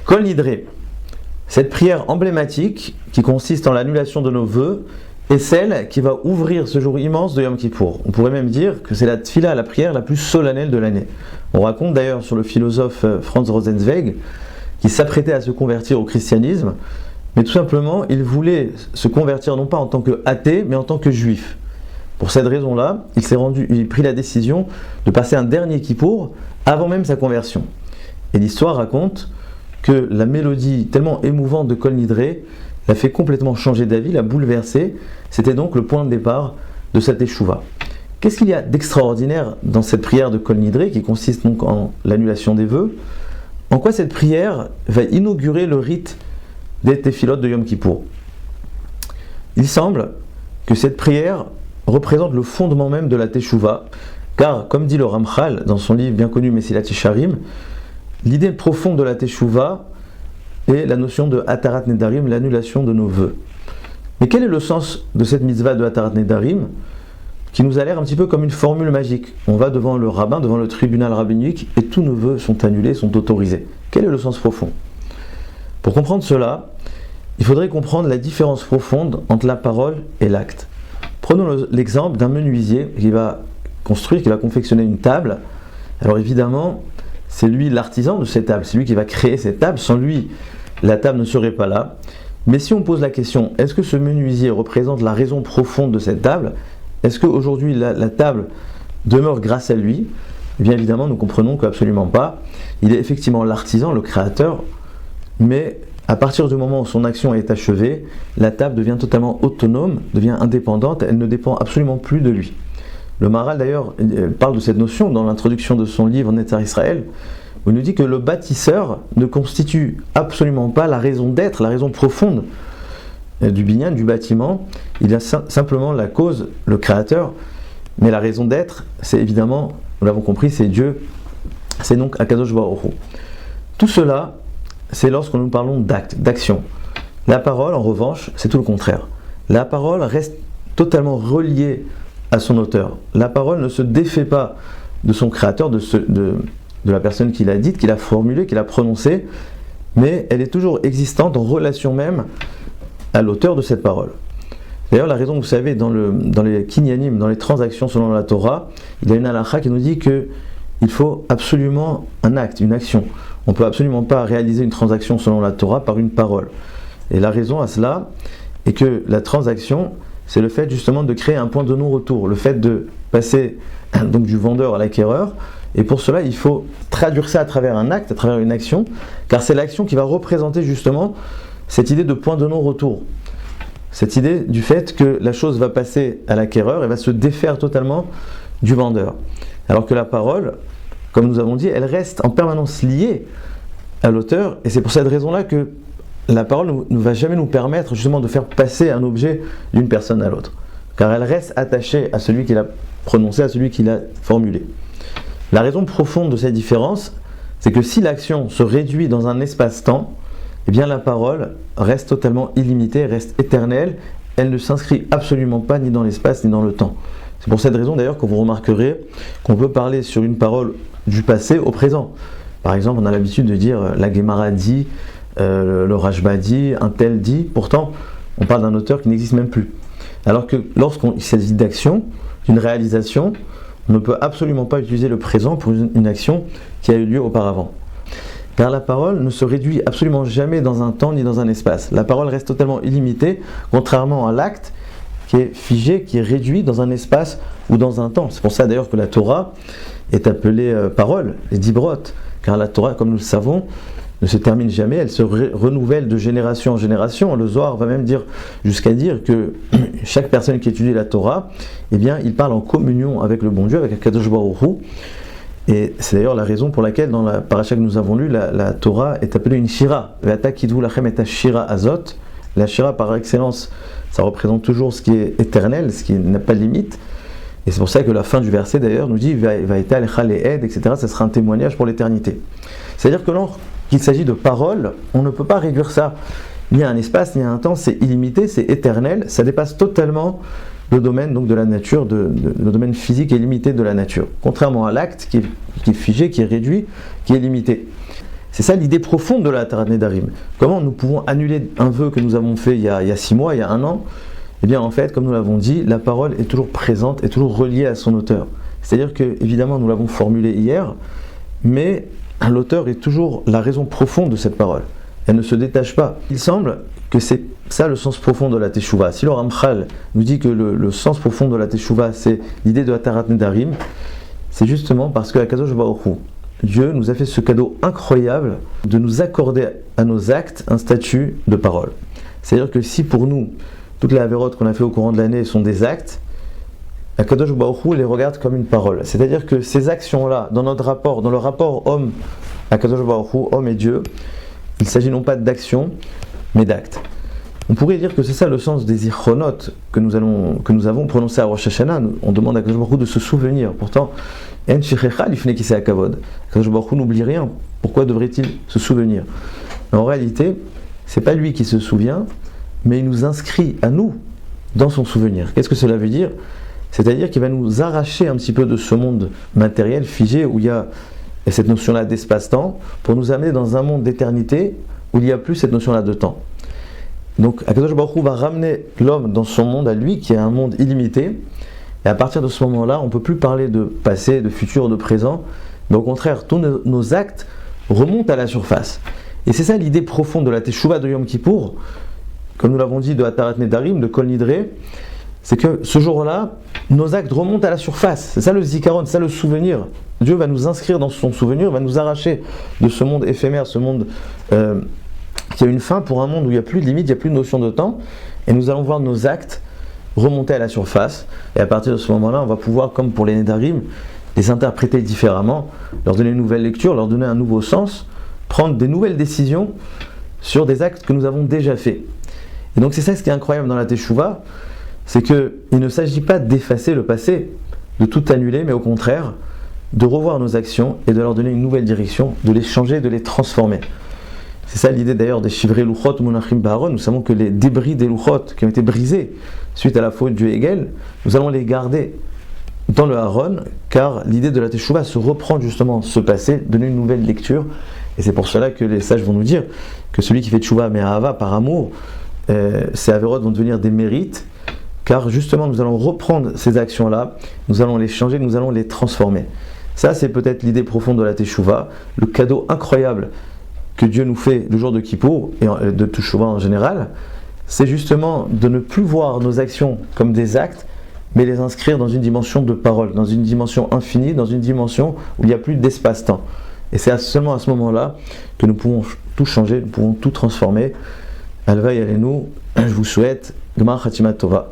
Kol Nidre, cette prière emblématique qui consiste en l'annulation de nos vœux est celle qui va ouvrir ce jour immense de Yom Kippour. On pourrait même dire que c'est la tfila, la prière la plus solennelle de l'année. On raconte d'ailleurs sur le philosophe Franz Rosenzweig qui s'apprêtait à se convertir au christianisme, mais tout simplement il voulait se convertir non pas en tant qu'athée, mais en tant que juif. Pour cette raison-là, il prit la décision de passer un dernier Kippour avant même sa conversion. Et l'histoire raconte que la mélodie tellement émouvante de Kol Nidre l'a fait complètement changer d'avis, l'a bouleversé. C'était donc le point de départ de cette teshuva. Qu'est-ce qu'il y a d'extraordinaire dans cette prière de Kol Nidre qui consiste donc en l'annulation des vœux? En quoi cette prière va inaugurer le rite des tefilot de Yom Kippour? Il semble que cette prière représente le fondement même de la teshuva, car comme dit le Ramchal dans son livre bien connu Mesilat Yesharim, l'idée profonde de la teshuva est la notion de Hatarat Nedarim, l'annulation de nos vœux. Mais quel est le sens de cette mitzvah de Hatarat Nedarim qui nous a l'air un petit peu comme une formule magique? On va devant le rabbin, devant le tribunal rabbinique et tous nos vœux sont annulés, sont autorisés. Quel est le sens profond? Pour comprendre cela, il faudrait comprendre la différence profonde entre la parole et l'acte. Prenons l'exemple d'un menuisier qui va construire, qui va confectionner une table. Alors évidemment, c'est lui l'artisan de cette table, c'est lui qui va créer cette table. Sans lui, la table ne serait pas là. Mais si on pose la question, est-ce que ce menuisier représente la raison profonde de cette table? Est-ce qu'aujourd'hui la table demeure grâce à lui? Eh bien évidemment, nous comprenons qu'absolument pas. Il est effectivement l'artisan, le créateur, mais à partir du moment où son action est achevée, la table devient totalement autonome, devient indépendante, elle ne dépend absolument plus de lui. Le Maharal d'ailleurs parle de cette notion dans l'introduction de son livre Netzar Israël, où il nous dit que le bâtisseur ne constitue absolument pas la raison d'être, la raison profonde du binyan, du bâtiment. Il y a simplement la cause, le créateur, mais la raison d'être, c'est évidemment, nous l'avons compris, c'est Dieu, c'est donc Akadosh Baruch Hu. Tout cela, c'est lorsque nous parlons d'acte, d'action. La parole, en revanche, c'est tout le contraire. La parole reste totalement reliée à son auteur. La parole ne se défait pas de son créateur, de la personne qui l'a dite, qui l'a formulée, qui l'a prononcée, mais elle est toujours existante en relation même à l'auteur de cette parole. D'ailleurs, la raison, vous savez, dans les kinyanim, dans les transactions selon la Torah, il y a une halakha qui nous dit qu'il faut absolument un acte, une action. On ne peut absolument pas réaliser une transaction selon la Torah par une parole. Et la raison à cela est que la transaction, c'est le fait justement de créer un point de non-retour, le fait de passer donc du vendeur à l'acquéreur. Et pour cela, il faut traduire ça à travers un acte, à travers une action, car c'est l'action qui va représenter justement cette idée de point de non-retour. Cette idée du fait que la chose va passer à l'acquéreur et va se défaire totalement du vendeur. Alors que la parole, comme nous avons dit, elle reste en permanence liée à l'auteur, et c'est pour cette raison-là que la parole ne va jamais nous permettre justement de faire passer un objet d'une personne à l'autre, car elle reste attachée à celui qui l'a prononcé, à celui qui l'a formulé. La raison profonde de cette différence, c'est que si l'action se réduit dans un espace-temps, eh bien la parole reste totalement illimitée, reste éternelle, elle ne s'inscrit absolument pas ni dans l'espace ni dans le temps. C'est pour cette raison d'ailleurs que vous remarquerez qu'on peut parler sur une parole du passé au présent. Par exemple, on a l'habitude de dire la Gemara dit, le Rashba dit, un tel dit, pourtant on parle d'un auteur qui n'existe même plus. Alors que lorsqu'il s'agit d'action, d'une réalisation, on ne peut absolument pas utiliser le présent pour une action qui a eu lieu auparavant. Car la parole ne se réduit absolument jamais dans un temps ni dans un espace. La parole reste totalement illimitée, contrairement à l'acte qui est figé, qui est réduit dans un espace ou dans un temps. C'est pour ça d'ailleurs que la Torah est appelée parole, les dibrot, car la Torah, comme nous le savons, ne se termine jamais, elle se renouvelle de génération en génération. Le Zohar va même dire jusqu'à dire que chaque personne qui étudie la Torah, eh bien, il parle en communion avec le bon Dieu, avec Akadosh Baruch Hu. Et c'est d'ailleurs la raison pour laquelle dans la paracha que nous avons lue, la Torah est appelée une shira. Ve'ata kidvu lachem et shira azot. La shira par excellence, ça représente toujours ce qui est éternel, ce qui n'a pas de limite. Et c'est pour ça que la fin du verset d'ailleurs nous dit Va'eta lecha le'ed, etc. Ça sera un témoignage pour l'éternité. C'est-à-dire que lorsqu'il s'agit de paroles, on ne peut pas réduire ça ni à un espace ni à un temps, c'est illimité, c'est éternel, ça dépasse totalement le domaine donc de la nature, le domaine physique et limité de la nature. Contrairement à l'acte qui est figé, qui est réduit, qui est limité. C'est ça l'idée profonde de la Atarat Nedarim. Comment nous pouvons annuler un vœu que nous avons fait il y a 6 mois, il y a 1 an? Eh bien en fait, comme nous l'avons dit, la parole est toujours présente, est toujours reliée à son auteur. C'est-à-dire que, évidemment, nous l'avons formulé hier, mais l'auteur est toujours la raison profonde de cette parole. Elle ne se détache pas. Il semble que c'est ça le sens profond de la Teshuvah. Si le Ramchal nous dit que le sens profond de la Teshuvah, c'est l'idée de Atarat Nedarim, c'est justement parce que Akadosh Baruch Hu, Dieu nous a fait ce cadeau incroyable de nous accorder à nos actes un statut de parole. C'est-à-dire que si pour nous, toutes les avérotes qu'on a fait au courant de l'année sont des actes, Akadosh Baruch Hu les regarde comme une parole. C'est-à-dire que ces actions-là, dans notre rapport, dans le rapport homme, Akadosh Baruch Hu, homme et Dieu, il s'agit non pas d'actions, mais d'actes. On pourrait dire que c'est ça le sens des zichronot que nous avons prononcé à Rosh Hashanah. On demande à Akadosh Baruch Hu de se souvenir. Pourtant, En Shechecha Lifnei Kisei HaKavod. Akadosh Baruch Hu n'oublie rien. Pourquoi devrait-il se souvenir? En réalité, c'est pas lui qui se souvient, mais il nous inscrit à nous dans son souvenir. Qu'est-ce que cela veut dire? C'est-à-dire qu'il va nous arracher un petit peu de ce monde matériel figé où il y a cette notion-là d'espace-temps pour nous amener dans un monde d'éternité où il n'y a plus cette notion-là de temps. Donc Akadosh Baruch Hu va ramener l'homme dans son monde à lui qui est un monde illimité, et à partir de ce moment-là on ne peut plus parler de passé, de futur, de présent, mais au contraire tous nos actes remontent à la surface. Et c'est ça l'idée profonde de la Teshuvah de Yom Kippour, comme nous l'avons dit, de Atarat Nedarim, de Kol Nidre, c'est que ce jour-là, nos actes remontent à la surface. C'est ça le Zikaron, c'est ça le souvenir. Dieu va nous inscrire dans son souvenir, va nous arracher de ce monde éphémère, ce monde qui a une fin, pour un monde où il n'y a plus de limite, il n'y a plus de notion de temps, et nous allons voir nos actes remonter à la surface, et à partir de ce moment-là, on va pouvoir, comme pour les Nedarim, les interpréter différemment, leur donner une nouvelle lecture, leur donner un nouveau sens, prendre des nouvelles décisions sur des actes que nous avons déjà faits. Et donc c'est ça ce qui est incroyable dans la Teshuvah, c'est qu'il ne s'agit pas d'effacer le passé, de tout annuler, mais au contraire, de revoir nos actions et de leur donner une nouvelle direction, de les changer, de les transformer. C'est ça l'idée d'ailleurs des Shivrei Luchot Munachim Ba'aron. Nous savons que les débris des Luchot qui ont été brisés suite à la faute du Hegel, nous allons les garder dans le Haron, car l'idée de la Teshuvah se reprend justement ce passé, donner une nouvelle lecture, et c'est pour cela que les sages vont nous dire que celui qui fait Teshuvah mais Ahava, par amour, ces Averot vont devenir des mérites, car justement nous allons reprendre ces actions-là, nous allons les changer, nous allons les transformer. Ça c'est peut-être l'idée profonde de la Teshuvah, le cadeau incroyable que Dieu nous fait le jour de Kippour, et de Teshuvah en général, c'est justement de ne plus voir nos actions comme des actes, mais les inscrire dans une dimension de parole, dans une dimension infinie, dans une dimension où il n'y a plus d'espace-temps. Et c'est seulement à ce moment-là que nous pouvons tout changer, nous pouvons tout transformer. Alva Yalenu, je vous souhaite Gmar Khatimat Tova.